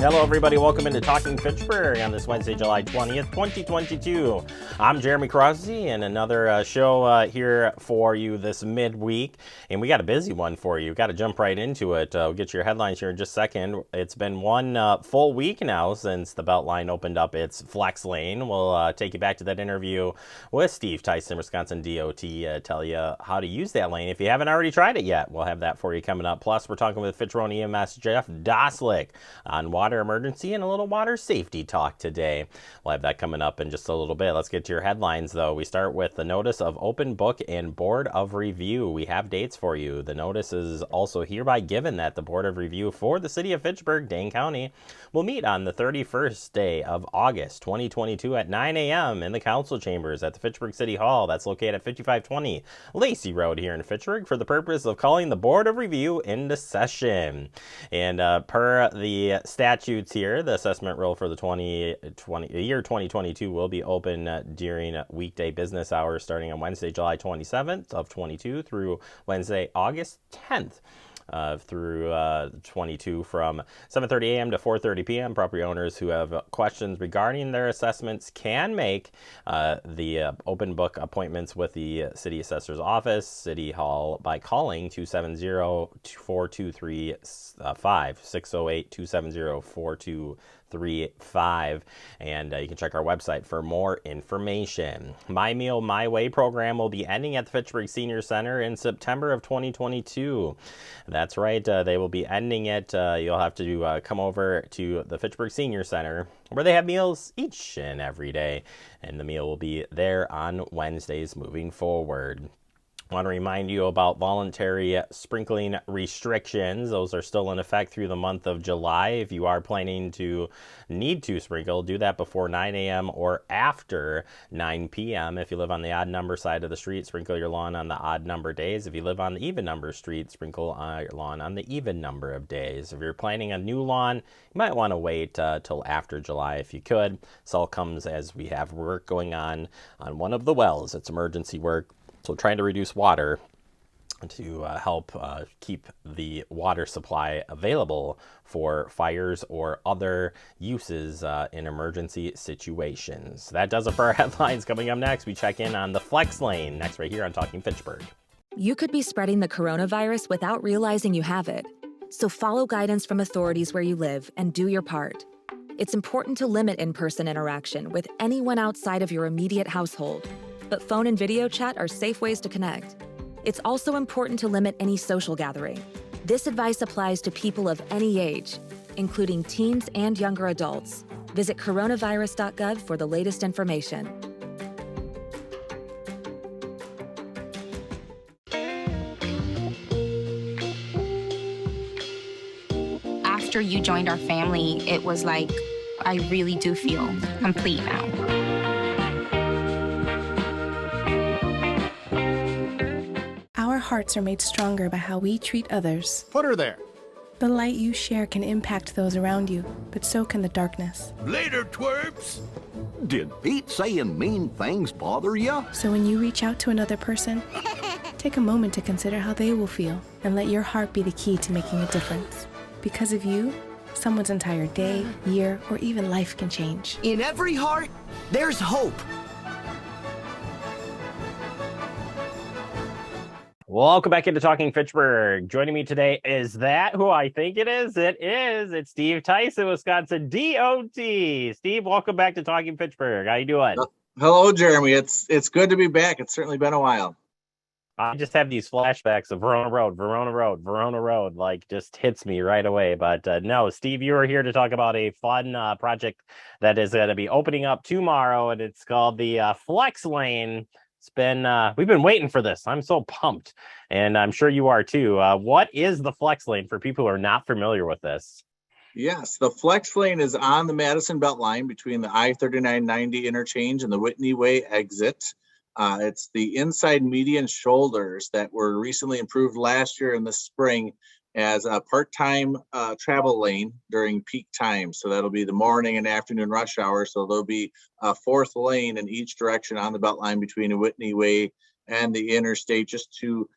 Hello, everybody. Welcome into Talking Fitchburg on this Wednesday, July 20th, 2022. I'm Jeremy Crosby, and another show here for you this midweek. And we got a busy one for you. Got to jump right into it. We'll get your headlines here in just a second. It's been one full week now since the Beltline opened up its Flex Lane. We'll take you back to that interview with Steve Tyson, Wisconsin DOT, tell you how to use that lane if you haven't already tried it yet. We'll have that for you coming up. Plus, we're talking with Fitchburg EMS Jeff Doslick on water emergency and a little water safety talk today. We'll have that coming up in just a little bit. Let's get to your headlines, though. We start with the notice of open book and board of review. We have dates for you. The notice is also hereby given that the board of review for the city of Fitchburg, Dane County, will meet on the 31st day of August 2022 at 9 a.m. in the council chambers at the Fitchburg City Hall. That's located at 5520 Lacey Road here in Fitchburg for the purpose of calling the board of review into session. And per the statutes here, the assessment roll for the year 2022 will be open during weekday business hours starting on Wednesday, July 27th of 22 through Wednesday, August 10th. Through 22 from 7:30 a.m. to 4:30 p.m. Property owners who have questions regarding their assessments can make the open book appointments with the city assessor's office, City Hall, by calling 270-423-5, 608-270-4235, and you can check our website for more information. My Meal, My Way program will be ending at the Fitchburg Senior Center in September of 2022. That's right, they will be ending it. You'll have to come over to the Fitchburg Senior Center where they have meals each and every day, and the meal will be there on Wednesdays moving forward. I want to remind you about voluntary sprinkling restrictions. Those are still in effect through the month of July. If you are planning to need to sprinkle, do that before 9 a.m. or after 9 p.m. If you live on the odd number side of the street, sprinkle your lawn on the odd number days. If you live on the even number street, sprinkle your lawn on the even number of days. If you're planning a new lawn, you might want to wait till after July if you could. This all comes as we have work going on one of the wells. It's emergency work. So trying to reduce water to help keep the water supply available for fires or other uses in emergency situations. That does it for our headlines. Coming up next, we check in on the Flex Lane. Next right here on Talking Fitchburg. You could be spreading the coronavirus without realizing you have it. So follow guidance from authorities where you live and do your part. It's important to limit in-person interaction with anyone outside of your immediate household. But phone and video chat are safe ways to connect. It's also important to limit any social gathering. This advice applies to people of any age, including teens and younger adults. Visit coronavirus.gov for the latest information. After you joined our family, it was like, I really do feel complete now. Our hearts are made stronger by how we treat others. Put her there. The light you share can impact those around you, but so can the darkness. Later, twerps. Did Pete saying mean things bother you? So when you reach out to another person, take a moment to consider how they will feel and let your heart be the key to making a difference. Because of you, someone's entire day, year, or even life can change. In every heart, there's hope. Welcome back into Talking Fitchburg. Joining me today is that who I think it is. It's Steve Tyson, Wisconsin DOT. Steve, welcome back to Talking Fitchburg. How you doing? Hello, Jeremy. It's good to be back. It's certainly been a while. I just have these flashbacks of Verona Road, like just hits me right away. But no, Steve, you are here to talk about a fun project that is going to be opening up tomorrow, and it's called the Flex Lane. It's been we've been waiting for this. I'm so pumped, and I'm sure you are too. What is the Flex Lane for people who are not familiar with this? Yes, the Flex Lane is on the Madison Beltline between the I-3990 interchange and the Whitney Way exit. It's the inside median shoulders that were recently improved last year in the spring as a part-time travel lane during peak time. So that'll be the morning and afternoon rush hour. So there'll be a fourth lane in each direction on the Beltline between the Whitney Way and the interstate, just to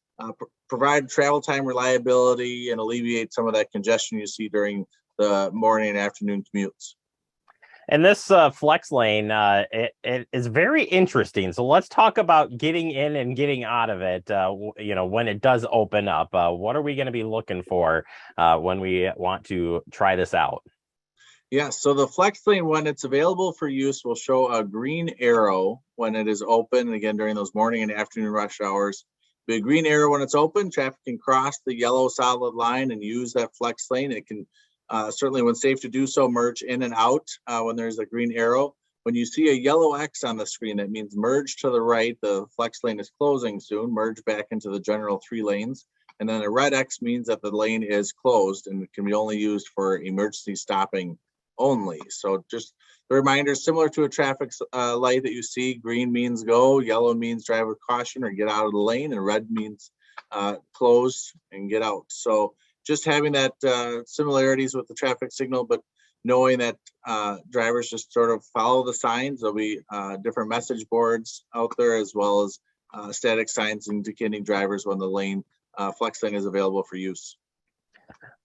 provide travel time reliability and alleviate some of that congestion you see during the morning and afternoon commutes. And this flex lane, it is very interesting. So let's talk about getting in and getting out of it. When it does open up, what are we going to be looking for when we want to try this out? Yeah, so the flex lane, when it's available for use, will show a green arrow when it is open. And again, during those morning and afternoon rush hours, the green arrow when it's open, traffic can cross the yellow solid line and use that flex lane. It can certainly, when safe to do so, merge in and out when there's a green arrow. When you see a yellow X on the screen, that means merge to the right. The flex lane is closing soon. Merge back into the general 3 lanes. And then a red X means that the lane is closed and it can be only used for emergency stopping only. So just the reminder, similar to a traffic light that you see, green means go, yellow means drive with caution or get out of the lane, and red means close and get out. So just having that similarities with the traffic signal, but knowing that drivers just sort of follow the signs. There'll be different message boards out there, as well as static signs indicating drivers when the lane flex lane is available for use.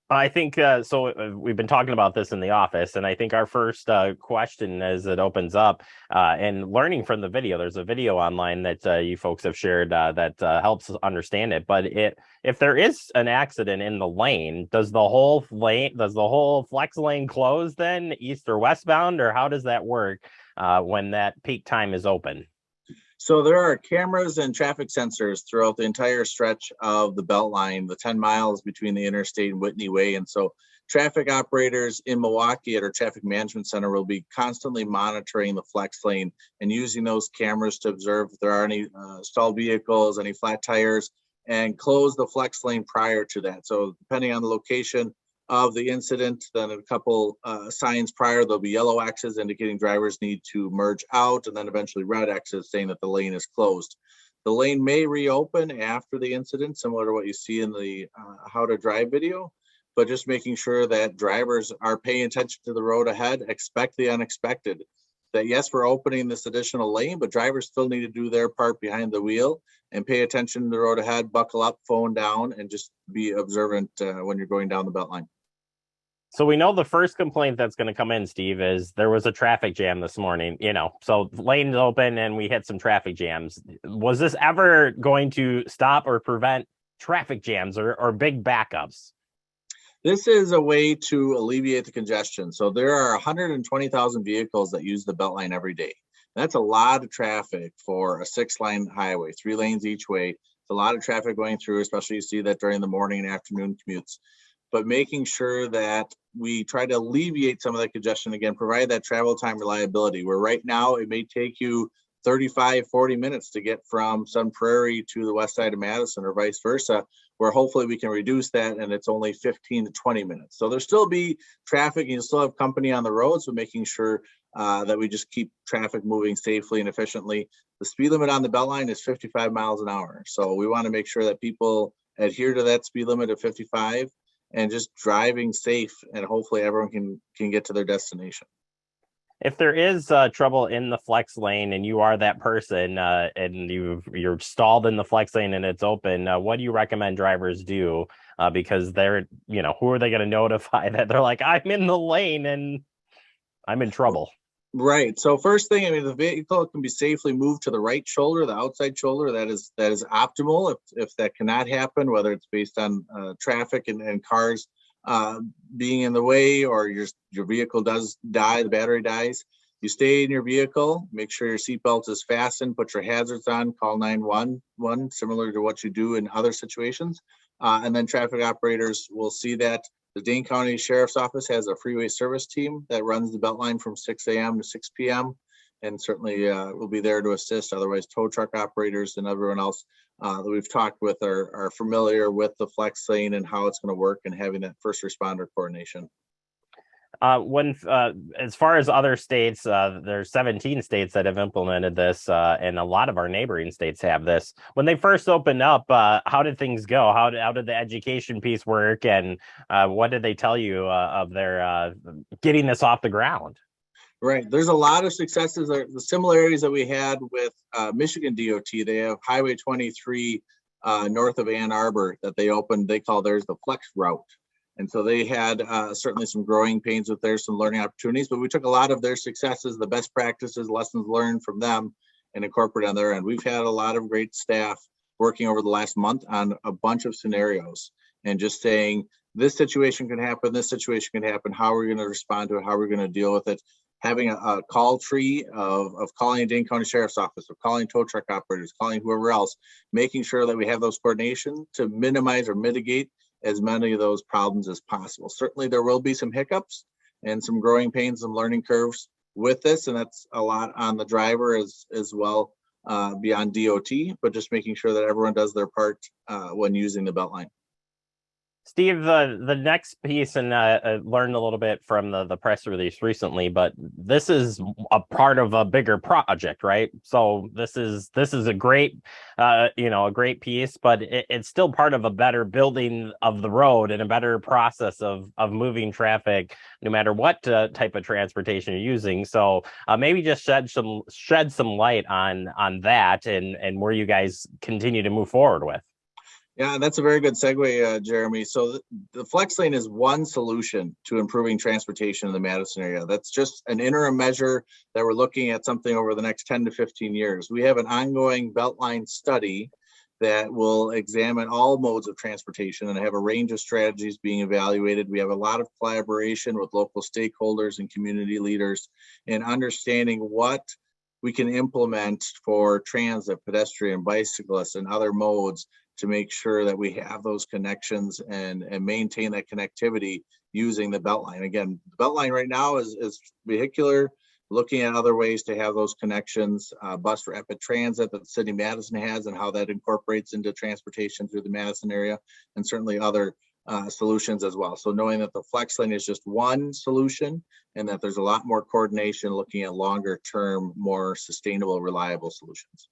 I think so. We've been talking about this in the office, and I think our first question as it opens up and learning from the video. There's a video online that you folks have shared that helps us understand it. But if there is an accident in the lane, does the whole flex lane close then, east or westbound, or how does that work when that peak time is open? So there are cameras and traffic sensors throughout the entire stretch of the Beltline, the 10 miles between the interstate and Whitney Way. And so traffic operators in Milwaukee at our traffic management center will be constantly monitoring the flex lane and using those cameras to observe if there are any stalled vehicles, any flat tires, and close the flex lane prior to that. So depending on the location of the incident, then a couple signs prior, there'll be yellow X's indicating drivers need to merge out, and then eventually red X's saying that the lane is closed. The lane may reopen after the incident, similar to what you see in the how to drive video, but just making sure that drivers are paying attention to the road ahead, expect the unexpected. That yes, we're opening this additional lane, but drivers still need to do their part behind the wheel and pay attention to the road ahead, buckle up, phone down, and just be observant when you're going down the Beltline. So we know the first complaint that's going to come in, Steve, is there was a traffic jam this morning, so lanes open and we hit some traffic jams. Was this ever going to stop or prevent traffic jams or big backups? This is a way to alleviate the congestion. So there are 120,000 vehicles that use the Beltline every day. That's a lot of traffic for a 6-lane highway, 3 lanes each way. It's a lot of traffic going through, especially you see that during the morning and afternoon commutes. But making sure that we try to alleviate some of that congestion, again, provide that travel time reliability, where right now it may take you 35, 40 minutes to get from Sun Prairie to the west side of Madison or vice versa, where hopefully we can reduce that and it's only 15 to 20 minutes. So there'll still be traffic and you'll still have company on the roads, but making sure that we just keep traffic moving safely and efficiently. The speed limit on the Beltline is 55 miles an hour. So we want to make sure that people adhere to that speed limit of 55 and just driving safe, and hopefully everyone can get to their destination. If there is trouble in the flex lane and you are that person and you're stalled in the flex lane and it's open, what do you recommend drivers do? Because they're, who are they going to notify that they're like, I'm in the lane and I'm in trouble? Right. So first thing, the vehicle can be safely moved to the right shoulder, the outside shoulder. That is optimal. If that cannot happen, whether it's based on traffic and cars being in the way, or your vehicle does die, the battery dies, you stay in your vehicle, make sure your seatbelt is fastened, put your hazards on, call 911, similar to what you do in other situations. And then traffic operators will see that. The Dane County Sheriff's Office has a freeway service team that runs the Beltline from 6 a.m. to 6 p.m. and certainly will be there to assist. Otherwise, tow truck operators and everyone else that we've talked with are familiar with the flex lane and how it's going to work and having that first responder coordination. As far as other states, there's 17 states that have implemented this, and a lot of our neighboring states have this. When they first opened up, how did things go? How did the education piece work, and what did they tell you of their getting this off the ground? Right. There's a lot of successes. The similarities that we had with Michigan DOT. They have Highway 23 north of Ann Arbor that they opened. They call theirs the Flex Route. And so they had certainly some growing pains with there, some learning opportunities, but we took a lot of their successes, the best practices, lessons learned from them, and incorporated on their end. We've had a lot of great staff working over the last month on a bunch of scenarios and just saying, this situation can happen, this situation can happen, how are we going to respond to it, how are we going to deal with it? Having a call tree of calling the Dane County Sheriff's Office, of calling tow truck operators, calling whoever else, making sure that we have those coordination to minimize or mitigate as many of those problems as possible. Certainly there will be some hiccups and some growing pains and learning curves with this, and that's a lot on the driver as well beyond DOT, but just making sure that everyone does their part when using the Beltline. Steve, the next piece, and I learned a little bit from the press release recently, but this is a part of a bigger project, right? So this is a great, a great piece, but it's still part of a better building of the road and a better process of moving traffic, no matter what type of transportation you're using. So maybe just shed some light on that and where you guys continue to move forward with. Yeah, that's a very good segue, Jeremy. So the flex lane is one solution to improving transportation in the Madison area. That's just an interim measure that we're looking at something over the next 10 to 15 years. We have an ongoing Beltline study that will examine all modes of transportation and have a range of strategies being evaluated. We have a lot of collaboration with local stakeholders and community leaders in understanding what we can implement for transit, pedestrian, bicyclists, and other modes to make sure that we have those connections and maintain that connectivity using the Beltline. Again, the Beltline right now is vehicular, looking at other ways to have those connections, bus rapid transit that the city of Madison has and how that incorporates into transportation through the Madison area, and certainly other solutions as well. So knowing that the flex lane is just one solution and that there's a lot more coordination looking at longer term, more sustainable, reliable solutions.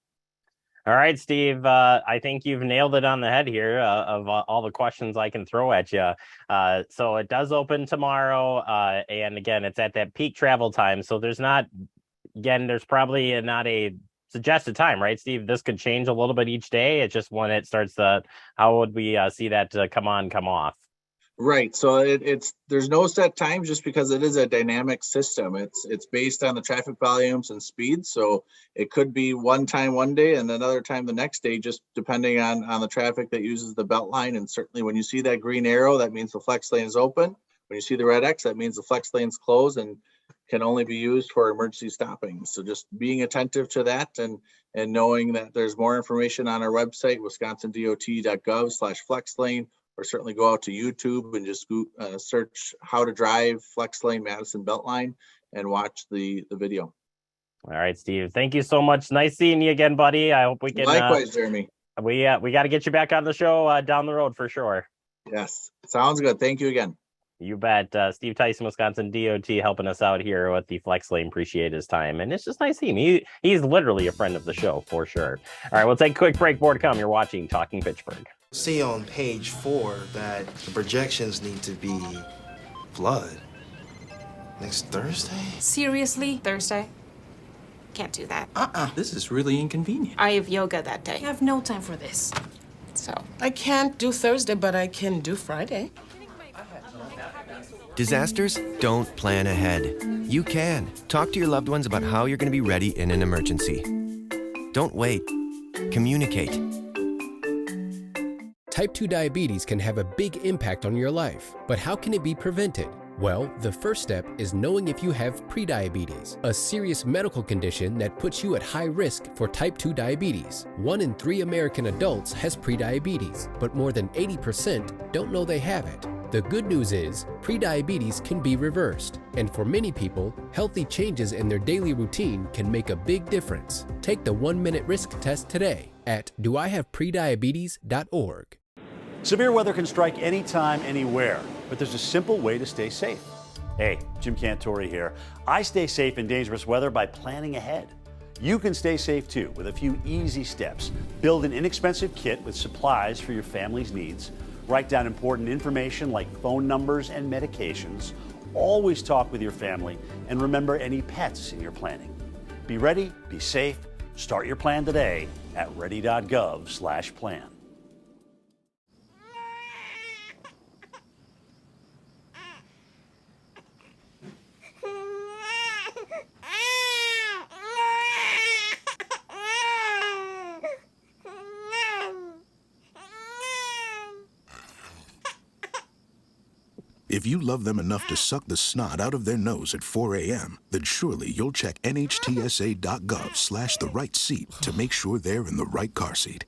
All right, Steve, I think you've nailed it on the head here of all the questions I can throw at you. So it does open tomorrow. And again, it's at that peak travel time. So there's probably not a suggested time, right, Steve? This could change a little bit each day. It's just when it starts how would we see that come on, come off? Right. So there's no set time just because it is a dynamic system. It's based on the traffic volumes and speed. So it could be one time one day and another time the next day, just depending on the traffic that uses the Beltline. And certainly when you see that green arrow, that means the flex lane is open. When you see the red X, that means the flex lane's closed and can only be used for emergency stopping. So just being attentive to that and knowing that there's more information on our website, wisconsindot.gov/flexlane. Or certainly go out to YouTube and just search how to drive flex lane Madison Beltline and watch the video. All right, Steve. Thank you so much. Nice seeing you again, buddy. I hope we can. Likewise, Jeremy. We got to get you back on the show down the road for sure. Yes, sounds good. Thank you again. You bet. Steve Tyson, Wisconsin DOT, helping us out here with the flex lane. Appreciate his time. And it's just nice seeing him. He's literally a friend of the show for sure. All right, we'll take a quick break. More to come. You're watching Talking Fitchburg. See on page 4 that the projections need to be flood next Thursday. Seriously? Thursday? Can't do that. This is really inconvenient. I have yoga that day. I have no time for this. So. I can't do Thursday, but I can do Friday. Disasters don't plan ahead. You can. Talk to your loved ones about how you're going to be ready in an emergency. Don't wait. Communicate. Type 2 diabetes can have a big impact on your life, but how can it be prevented? Well, the first step is knowing if you have prediabetes, a serious medical condition that puts you at high risk for type 2 diabetes. 1 in 3 American adults has prediabetes, but more than 80% don't know they have it. The good news is, prediabetes can be reversed, and for many people, healthy changes in their daily routine can make a big difference. Take the 1-minute risk test today at doihaveprediabetes.org. Severe weather can strike anytime, anywhere, but there's a simple way to stay safe. Hey, Jim Cantore here. I stay safe in dangerous weather by planning ahead. You can stay safe too with a few easy steps. Build an inexpensive kit with supplies for your family's needs. Write down important information like phone numbers and medications. Always talk with your family and remember any pets in your planning. Be ready, be safe. Start your plan today at ready.gov/plan. If you love them enough to suck the snot out of their nose at 4 a.m., then surely you'll check NHTSA.gov/the right seat to make sure they're in the right car seat.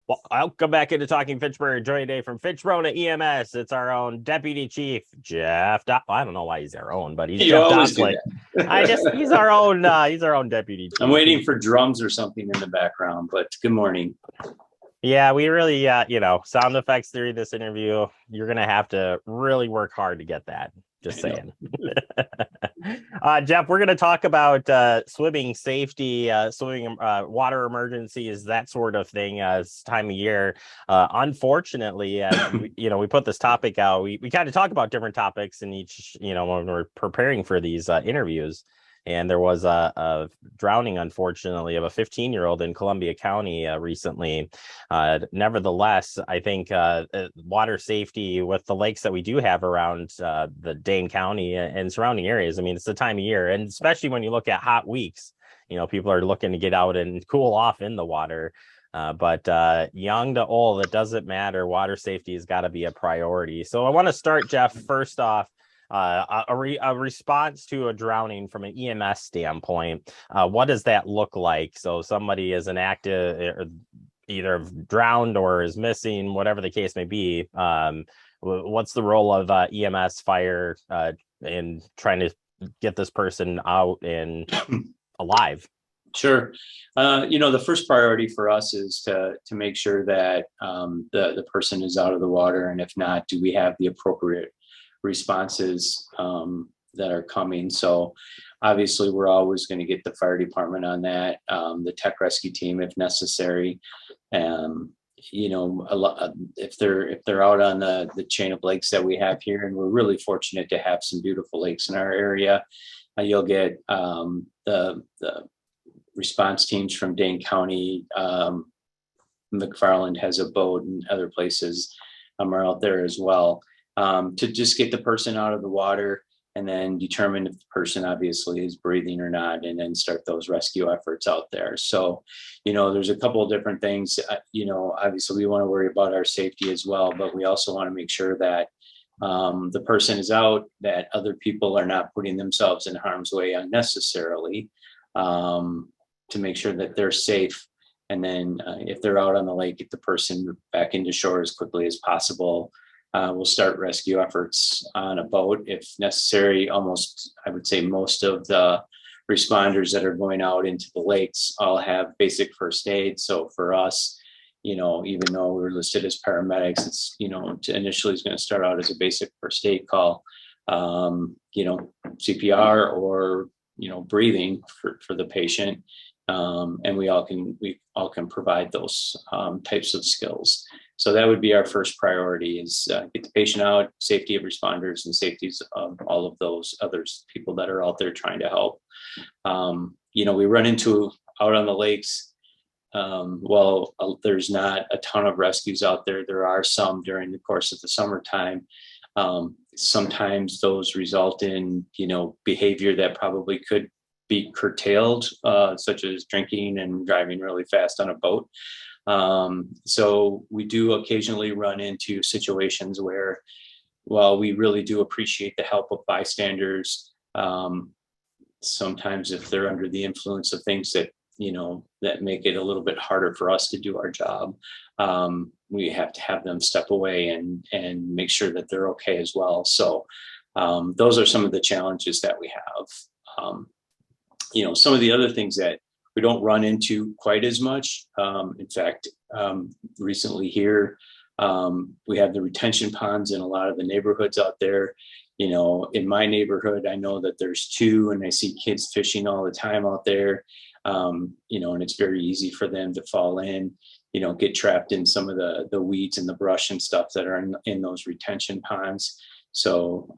Well, I'll come back into Talking Fitchburg. Joining today from Fitchburg EMS, it's our own Deputy Chief, Jeff. I don't know why he's our own, but he's You Jeff always do Dosley. that. He's our own Deputy Chief. I'm waiting for drums or something in the background, but good morning. Yeah, we really, sound effects during this interview. You're going to have to really work hard to get that. Just saying. Jeff, we're going to talk about swimming safety, swimming water emergencies, that sort of thing this time of year. Unfortunately, we put this topic out. We kind of talk about different topics in each, when we're preparing for these interviews. And there was a drowning, unfortunately, of a 15-year-old in Columbia County recently. Nevertheless, I think water safety with the lakes that we do have around the Dane County and surrounding areas, I mean, it's the time of year. And especially when you look at hot weeks, people are looking to get out and cool off in the water. But young to old, it doesn't matter. Water safety has got to be a priority. So I want to start, Jeff, first off, a response to a drowning from an EMS standpoint. What does that look like? So somebody is an active, either drowned or is missing, whatever the case may be. What's the role of EMS, fire, in trying to get this person out and alive? Sure. The first priority for us is to make sure that the person is out of the water, and if not, do we have the appropriate responses that are coming. So obviously we're always going to get the fire department on that, the tech rescue team if necessary. If they're out on the chain of lakes that we have here, and we're really fortunate to have some beautiful lakes in our area, you'll get the response teams from Dane County. McFarland has a boat, and other places are out there as well. To just get the person out of the water and then determine if the person obviously is breathing or not, and then start those rescue efforts out there. So, there's a couple of different things, obviously we want to worry about our safety as well, but we also want to make sure that the person is out, that other people are not putting themselves in harm's way unnecessarily, to make sure that they're safe. And then if they're out on the lake, get the person back into shore as quickly as possible. We'll start rescue efforts on a boat if necessary. I would say most of the responders that are going out into the lakes all have basic first aid. So for us, even though we're listed as paramedics, it's, initially is going to start out as a basic first aid call, CPR or, breathing for the patient. And we all can provide those types of skills. So that would be our first priority, is get the patient out, safety of responders, and safeties of all of those others, people that are out there trying to help. We run into out on the lakes. There's not a ton of rescues out there. There are some during the course of the summertime. Sometimes those result in, behavior that probably could be curtailed, such as drinking and driving really fast on a boat. So we do occasionally run into situations where, while we really do appreciate the help of bystanders, sometimes if they're under the influence of things that, that make it a little bit harder for us to do our job, we have to have them step away and make sure that they're okay as well. So those are some of the challenges that we have. Some of the other things that we don't run into quite as much. In fact, recently here, we have the retention ponds in a lot of the neighborhoods out there. In my neighborhood, I know that there's 2, and I see kids fishing all the time out there. And it's very easy for them to fall in, get trapped in some of the weeds and the brush and stuff that are in those retention ponds. So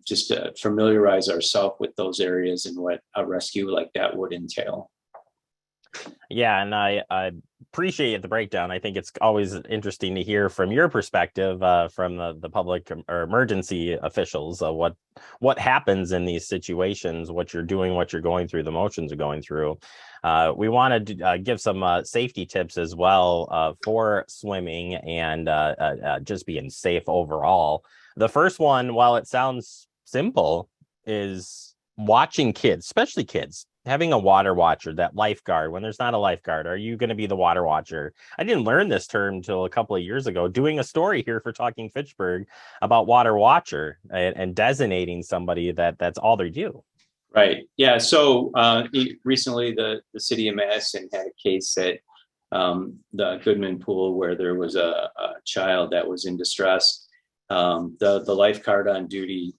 just to familiarize ourselves with those areas and what a rescue like that would entail. Yeah, and I appreciate the breakdown. I think it's always interesting to hear from your perspective, from the public or emergency officials, what happens in these situations, what you're doing, what you're going through, the motions are going through. We want to give some safety tips as well for swimming and just being safe overall. The first one, while it sounds simple, is watching kids, especially kids, having a water watcher, that lifeguard. When there's not a lifeguard, are you going to be the water watcher? I didn't learn this term until a couple of years ago, doing a story here for Talking Fitchburg about water watcher and designating somebody that's all they do. Right. Yeah. So recently, the city of Madison had a case at the Goodman Pool where there was a child that was in distress. The lifeguard on duty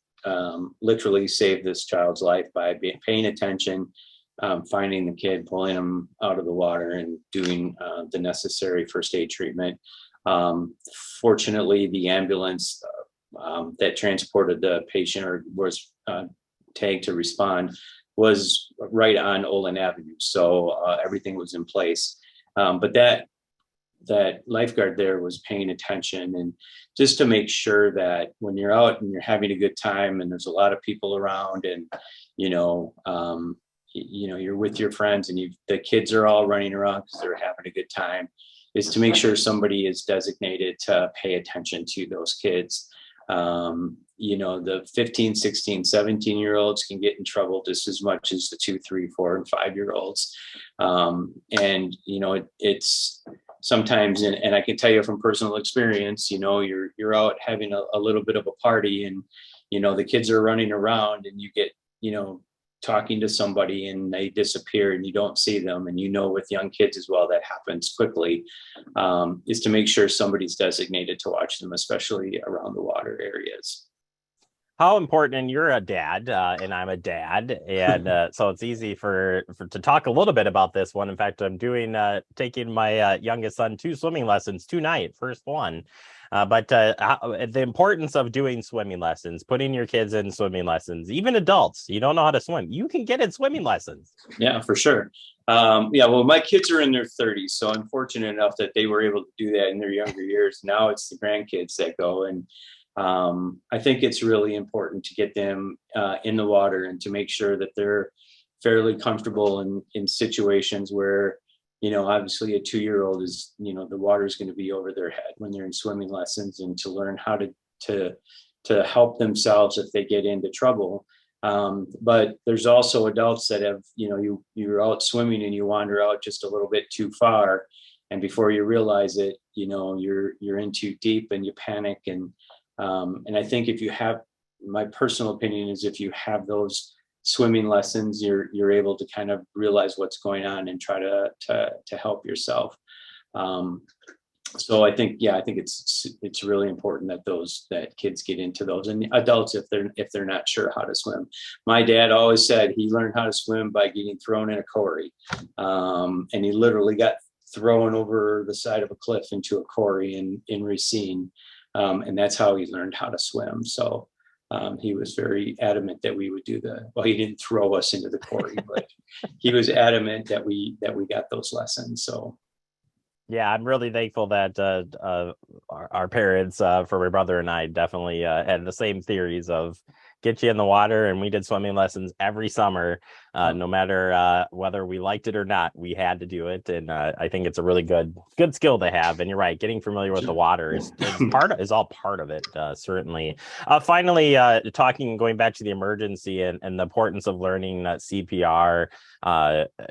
literally saved this child's life by paying attention, finding the kid, pulling him out of the water, and doing the necessary first aid treatment. Fortunately, the ambulance that transported the patient or was tagged to respond was right on Olin Avenue, so everything was in place. But that lifeguard there was paying attention, and just to make sure that when you're out and you're having a good time and there's a lot of people around, and you're with your friends and the kids are all running around because they're having a good time, is to make sure somebody is designated to pay attention to those kids. The 15, 16, 17-year-olds can get in trouble just as much as the 2, 3, 4, and 5-year-olds. It's sometimes, and I can tell you from personal experience, you're out having a little bit of a party, and, the kids are running around, and you get, talking to somebody and they disappear and you don't see them. And with young kids as well, that happens quickly, is to make sure somebody's designated to watch them, especially around the water areas. How important, and you're a dad, and I'm a dad, and so it's easy to talk a little bit about this one. In fact, I'm taking my youngest son to swimming lessons tonight, first one. But the importance of doing swimming lessons, putting your kids in swimming lessons, even adults, you don't know how to swim, you can get in swimming lessons. Yeah, for sure. Well, my kids are in their 30s, so I'm fortunate enough that they were able to do that in their younger years. Now it's the grandkids that go, and I think it's really important to get them in the water and to make sure that they're fairly comfortable in situations where, obviously a 2-year-old is, the water is going to be over their head when they're in swimming lessons, and to learn how to help themselves if they get into trouble. But there's also adults that have, you're out swimming and you wander out just a little bit too far, and before you realize it, you're in too deep and you panic. And I think my personal opinion is, if you have those swimming lessons, you're able to kind of realize what's going on and try to help yourself. So I think it's really important that kids get into those, and adults, if they're not sure how to swim. My dad always said he learned how to swim by getting thrown in a quarry, and he literally got thrown over the side of a cliff into a quarry in Racine, and that's how he learned how to swim. So he was very adamant that we would do he didn't throw us into the quarry, but he was adamant that we got those lessons. So. Yeah, I'm really thankful that our parents, for my brother and I, definitely had the same theories of get you in the water, and we did swimming lessons every summer, no matter whether we liked it or not. We had to do it, and I think it's a really good skill to have. And you're right, getting familiar with the water is all part of it, certainly. Finally, going back to the emergency and the importance of learning CPR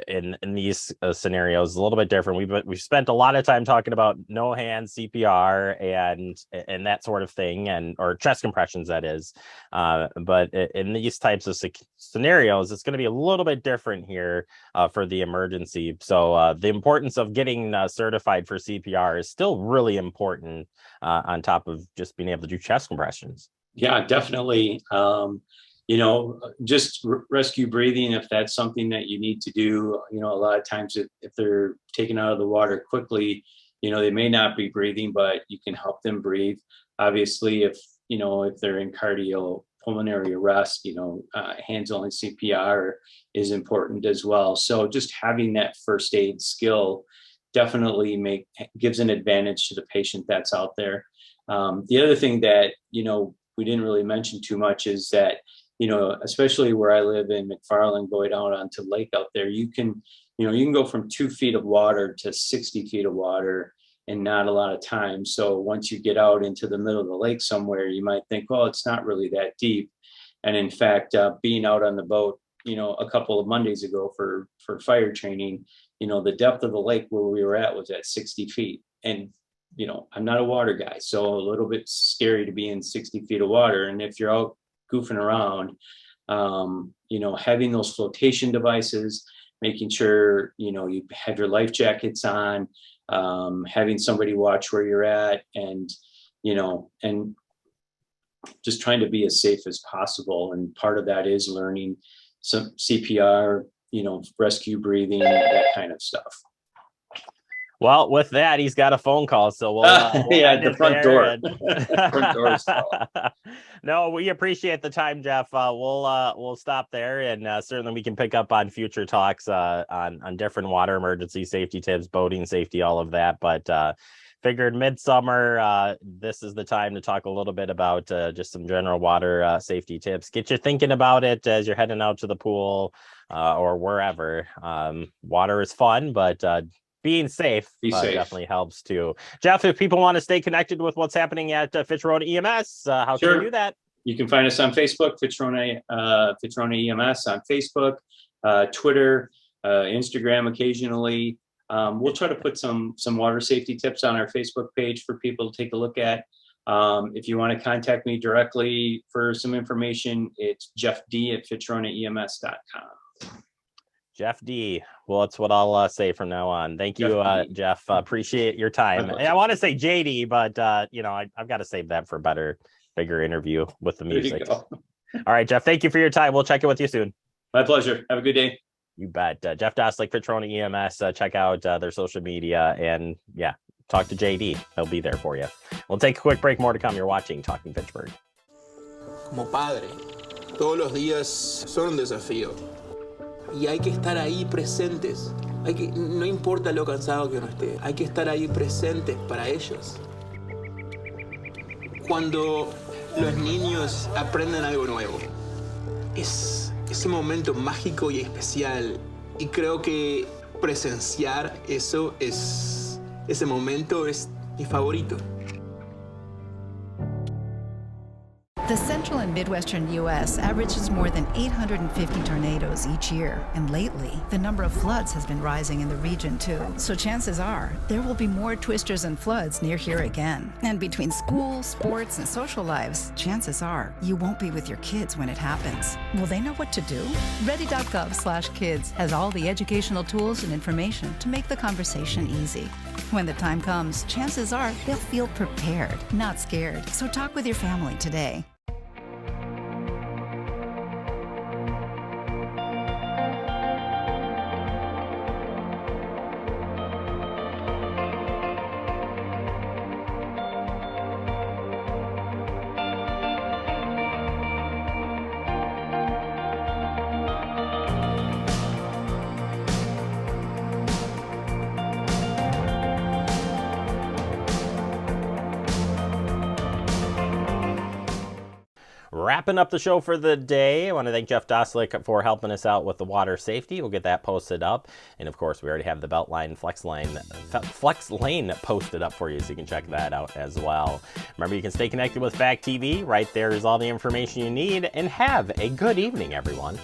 in these scenarios is a little bit different. We've spent a lot of time talking about no hand CPR and that sort of thing, or chest compressions, that is. But in these types of scenarios, it's going to be a little bit different here for the emergency. So the importance of getting certified for CPR is still really important, on top of just being able to do chest compressions. Yeah, definitely. Just rescue breathing, if that's something that you need to do. A lot of times if they're taken out of the water quickly, they may not be breathing, but you can help them breathe. Obviously, if they're in cardio pulmonary arrest, hands-only CPR is important as well. So just having that first aid skill definitely gives an advantage to the patient that's out there. The other thing that, we didn't really mention too much is that, especially where I live in McFarland, going out onto lake out there, you can go from 2 feet of water to 60 feet of water in not a lot of time. So once you get out into the middle of the lake somewhere, you might think, well, it's not really that deep. And in fact, being out on the boat, a couple of Mondays ago for fire training, the depth of the lake where we were at was at 60 feet. And I'm not a water guy, so a little bit scary to be in 60 feet of water. And if you're out goofing around, having those flotation devices, making sure, you have your life jackets on, having somebody watch where you're at, and just trying to be as safe as possible. And part of that is learning some CPR, rescue breathing, that kind of stuff. Well, with that, he's got a phone call, so we'll the front door. Front door. No, we appreciate the time, Jeff. We'll stop there, and certainly we can pick up on future talks on different water emergency safety tips, boating safety, all of that. But figured midsummer, this is the time to talk a little bit about just some general water safety tips. Get you thinking about it as you're heading out to the pool or wherever. Water is fun, but being safe definitely helps too. Jeff, if people want to stay connected with what's happening at Fitchburg EMS, how can they do that? You can find us on Facebook, Fitchburg EMS on Facebook, Twitter, Instagram occasionally. We'll try to put some water safety tips on our Facebook page for people to take a look at. If you want to contact me directly for some information, it's jeffd@fitchronaems.com. Jeff D. Well, that's what I'll say from now on. Thank you, Jeff. Appreciate your time. I want to say JD, but I've got to save that for a bigger interview with the music. All right, Jeff. Thank you for your time. We'll check in with you soon. My pleasure. Have a good day. You bet. Jeff Dostlik, Fitchburg EMS. Check out their social media and talk to JD. He'll be there for you. We'll take a quick break. More to come. You're watching Talking Fitchburg. Como padre, todos los días son un desafío. Y hay que estar ahí presentes. No importa lo cansado que uno esté, hay que estar ahí presentes para ellos. Cuando los niños aprenden algo nuevo, es ese momento mágico y especial. Y creo que presenciar ese momento es mi favorito. The central and midwestern U.S. averages more than 850 tornadoes each year, and lately, the number of floods has been rising in the region too. So chances are, there will be more twisters and floods near here again. And between school, sports, and social lives, chances are, you won't be with your kids when it happens. Will they know what to do? Ready.gov/kids has all the educational tools and information to make the conversation easy. When the time comes, chances are, they'll feel prepared, not scared. So talk with your family today. Wrapping up the show for the day, I want to thank Jeff Dostlik for helping us out with the water safety. We'll get that posted up. And of course, we already have the Beltline Flex Lane posted up for you, so you can check that out as well. Remember, you can stay connected with Fact TV. Right there is all the information you need. And have a good evening, everyone.